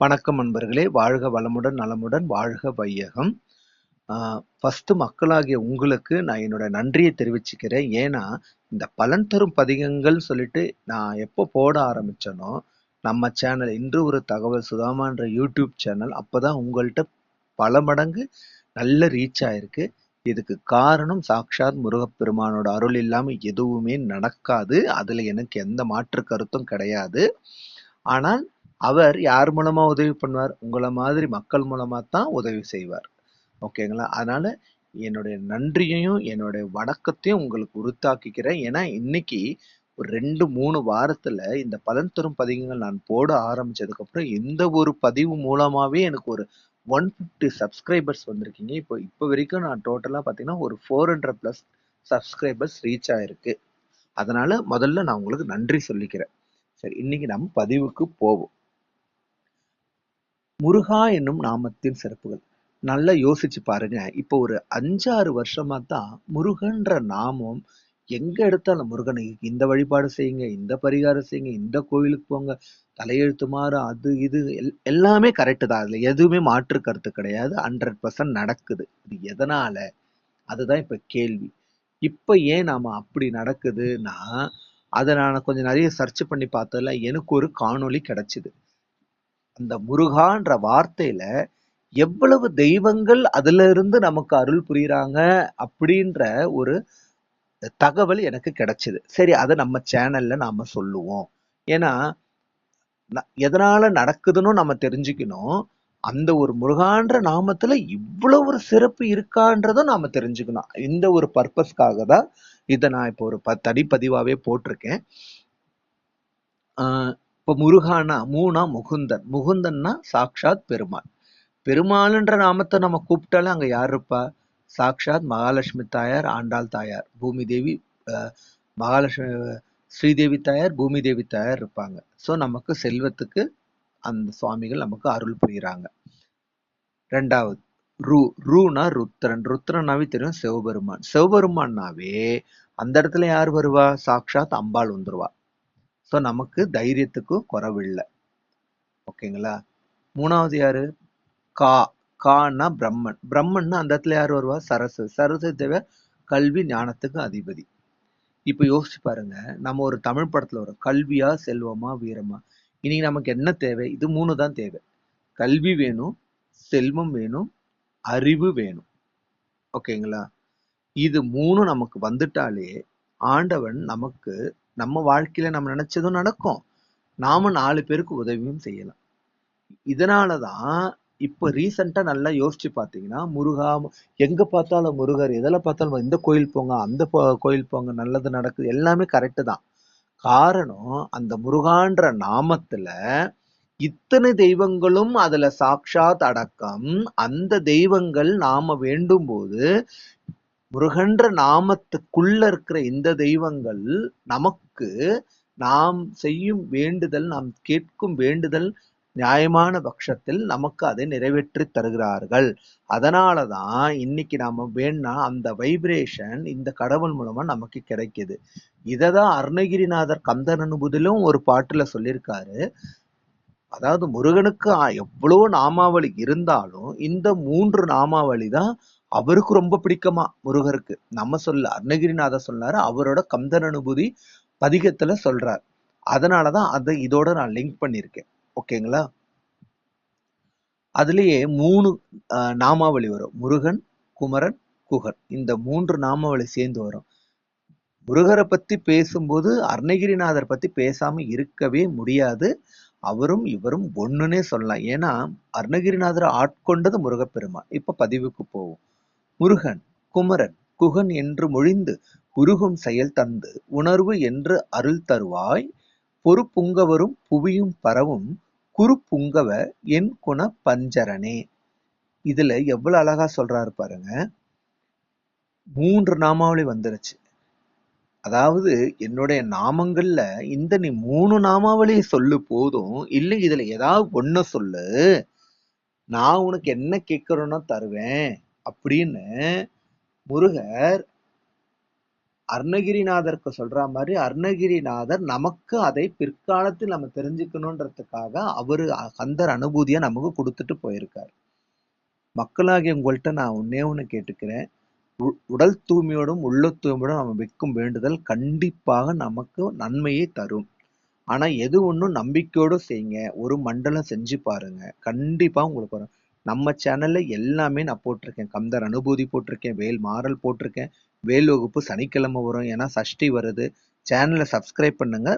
வணக்கம் நண்பர்களே! வாழ்க வளமுடன், நலமுடன், வாழ்க வையகம். ஆ ஃபர்ஸ்ட்டு மக்களாகிய உங்களுக்கு நான் என்னோட நன்றிய தெரிவிச்சுக்கிறேன். ஏன்னா, இந்த பலன் தரும் பதிகங்கள் சொல்லிட்டு நான் எப்போ போட ஆரம்பிச்சேனோ, நம்ம சேனல் இன்று ஒரு தகவல் சுதாமான்ற யூடியூப் சேனல் அப்பதான் உங்கள்ட்ட பல மடங்கு நல்ல ரீச் ஆயிருக்கு. இதுக்கு காரணம் சாக்ஷாத் முருகப்பெருமானோட அருள் இல்லாம எதுவுமே நடக்காது. அதுல எனக்கு எந்த மாற்று கருத்தும் கிடையாது. ஆனால் அவர் யார் மூலமா உதவி பண்ணுவார்? உங்கள மாதிரி மக்கள் மூலமா தான் உதவி செய்வார். ஓகேங்களா? அதனால என்னுடைய நன்றியையும், என்னுடைய வணக்கத்தையும் உங்களுக்கு உரித்தாக்கிக்கிறேன். ஏன்னா, இன்னைக்கு ஒரு 2, 3 வாரத்துல இந்த பலன் தரும் பதிவுகள் நான் போட ஆரம்பிச்சதுக்கப்புறம், இந்த ஒரு பதிவு மூலமாவே எனக்கு ஒரு 150 சப்ஸ்கிரைபர்ஸ் வந்திருக்கீங்க. இப்ப வரைக்கும் நான் டோட்டலா பார்த்தீங்கன்னா, ஒரு 400 பிளஸ் சப்ஸ்கிரைபர்ஸ் ரீச் ஆயிருக்கு. அதனால முதல்ல நான் உங்களுக்கு நன்றி சொல்லிக்கிறேன். சரி, இன்னைக்கு நம்ம பதிவுக்கு போவோம். முருகா என்னும் நாமத்தின் சிறப்புகள். நல்லா யோசிச்சு பாருங்க. இப்போ ஒரு 5, 6 வருஷமா தான் முருகன்ற நாமம் எங்க எடுத்தாலும் முருகனை இந்த வழிபாடு செய்யுங்க, இந்த பரிகாரம் செய்யுங்க, இந்த கோயிலுக்கு போங்க, தலையெழுத்து மாறும் அது இது எல்லாமே கரெக்ட் தான். அதுல எதுவுமே மாற்று கருத்து கிடையாது. 100% நடக்குது. இது எதனால? அதுதான் இப்ப கேள்வி. இப்ப ஏன் நாம அப்படி நடக்குதுன்னா, அத நான் கொஞ்சம் நிறைய சர்ச் பண்ணி பார்த்ததுல எனக்கு ஒரு காணொளி கிடைச்சது. அந்த முருகான்ற வார்த்தையில எவ்வளவு தெய்வங்கள் அதுல இருந்து நமக்கு அருள் புரியுறாங்க அப்படின்ற ஒரு தகவல் எனக்கு கிடைச்சது. சரி, அதை நம்ம சேனல்ல நாம சொல்லுவோம். ஏன்னா எதனால நடக்குதுன்னு நம்ம தெரிஞ்சுக்கணும். அந்த ஒரு முருகான்ற நாமத்துல இவ்வளவு ஒரு சிறப்பு இருக்கான்றதும் நாம தெரிஞ்சுக்கணும். இந்த ஒரு பர்பஸ்க்காக தான் இதை நான் இப்போ ஒரு தனிப்பதிவாவே போட்டிருக்கேன். இப்ப முருகானா மூணா முகுந்தன். முகுந்தன்னா சாக்ஷாத் பெருமாள். பெருமாள்ன்ற நாமத்தை நம்ம கூப்பிட்டாலே அங்க யார் இருப்பா? சாக்ஷாத் மகாலட்சுமி தாயார், ஆண்டாள் தாயார், பூமி தேவி, மகாலட்சுமி, ஸ்ரீதேவி தாயார், பூமி தேவி தாயார் இருப்பாங்க. ஸோ நமக்கு செல்வத்துக்கு அந்த சுவாமிகள் நமக்கு அருள் புரியுறாங்க. ரெண்டாவது ரூனா ருத்ரன். ருத்ரனாவே தெரியும் சிவபெருமான். சிவபெருமான்னாவே அந்த இடத்துல யார் வருவா? சாக்ஷாத் அம்பாள் வந்துருவா. ஸோ நமக்கு தைரியத்துக்கும் குறவில்லை. ஓகேங்களா? மூணாவது யாரு? கா. கான்னா பிரம்மன். பிரம்மன்னா அந்த இடத்துல யார் வருவா? சரஸ்வதி. சரஸ்வதி தேவை கல்வி ஞானத்துக்கு அதிபதி. இப்ப யோசிச்சு பாருங்க. நம்ம ஒரு தமிழ் படத்துல வரும், கல்வியா செல்வமா வீரமா. இன்னைக்கு நமக்கு என்ன தேவை? இது 3 தான் தேவை. கல்வி வேணும், செல்வம் வேணும், அறிவு வேணும். ஓகேங்களா? இது 3 நமக்கு வந்துட்டாலே ஆண்டவன் நமக்கு நம்ம வாழ்க்கையில நம்ம நினைச்சதும் நடக்கும். நாம 4 பேருக்கு உதவியும் செய்யலாம். இதனாலதான் இப்ப ரீசெண்டா நல்லா யோசிச்சு பாத்தீங்கன்னா, முருகா எங்க பார்த்தாலும் முருகர், எதுல பார்த்தாலும் இந்த கோயில் போங்க, அந்த கோயில் போங்க, நல்லது நடக்குது, எல்லாமே கரெக்ட் தான். காரணம் அந்த முருகான்ற நாமத்துல இத்தனை தெய்வங்களும் அதுல சாக்ஷாத் அடக்கம். அந்த தெய்வங்கள் நாம வேண்டும் போது முருகன்ற நாமத்துக்குள்ள இருக்கிற இந்த தெய்வங்கள் நமக்கு நாம் செய்யும் வேண்டுதல், நாம் கேட்கும் வேண்டுதல் நியாயமான பட்சத்தில் நமக்கு அதை நிறைவேற்றி தருகிறார்கள். அதனாலதான் இன்னைக்கு நாம வேணா அந்த வைப்ரேஷன் இந்த கடவுள் மூலமா நமக்கு கிடைக்குது. இததான் அருணகிரிநாதர் கந்தன் அனுபூதியிலும் ஒரு பாட்டுல சொல்லியிருக்காரு. அதாவது முருகனுக்கு எவ்வளவு நாமாவளி இருந்தாலும் இந்த 3 நாமாவளி தான் அவருக்கு ரொம்ப பிடிக்குமா முருகருக்கு. நம்ம சொல்ல அருணகிரிநாதர் சொன்னாரு, அவரோட கந்தன் அனுபூதி பதிகத்துல சொல்றார். அதனாலதான் அதை இதோட நான் லிங்க் பண்ணியிருக்கேன். ஓகேங்களா? அதுலயே 3 நாமாவளி வரும். முருகன், குமரன், குகன். இந்த 3 நாமாவளி சேர்ந்து வரும். முருகரை பத்தி பேசும்போது அருணகிரிநாதர் பத்தி பேசாம இருக்கவே முடியாது. அவரும் இவரும் ஒண்ணுன்னே சொல்லலாம். ஏன்னா அருணகிரிநாதரை ஆட்கொண்டது முருகப்பெருமான். இப்ப பதிவுக்கு போவோம். முருகன், குமரன், குகன் என்று மொழிந்து உருகும் செயல் தந்து உணர்வு என்று அருள் தருவாய். பொறுப்புங்கவரும் புவியும் பரவும் குறுப்புங்கவ என் குண பஞ்சரனே. இதுல எவ்வளவு அழகா சொல்றாரு பாருங்க. 3 நாமாவளி வந்துருச்சு. அதாவது என்னுடைய நாமங்கள்ல இந்த நீ 3 நாமாவளி சொல்லு போதும். இல்ல இதுல ஏதாவது ஒண்ணு சொல்லு, நான் உனக்கு என்ன கேட்கிறேனோ தருவேன் அப்படின்னு முருகர் அருணகிரிநாதருக்கு சொல்ற மாதிரி அருணகிரிநாதர் நமக்கு அதை பிற்காலத்தில் நம்ம தெரிஞ்சுக்கணுன்றதுக்காக அவரு கந்தர் அனுபூதியை நமக்கு கொடுத்துட்டு போயிருக்காரு. மக்களாகிய உங்கள்கிட்ட நான் ஒன்னே ஒண்ணு கேட்டுக்கிறேன். உடல் தூய்மையோடும் உள்ள தூய்மையோடும் நம்ம வைக்கும் வேண்டுதல் கண்டிப்பாக நமக்கு நன்மையை தரும். ஆனா எது ஒண்ணும் நம்பிக்கையோடு செய்யுங்க. ஒரு மண்டலம் செஞ்சு பாருங்க. கண்டிப்பா உங்களுக்கு வரும். நம்ம சேனல்ல எல்லாமே நான் போட்டிருக்கேன். கந்தர் அனுபூதி போட்டிருக்கேன். வேல் மாறல் போட்டிருக்கேன். வேல் வகுப்பு சனிக்கிழமை வரும். ஏன்னா சஷ்டி வருது. சேனலை சப்ஸ்கிரைப் பண்ணுங்க.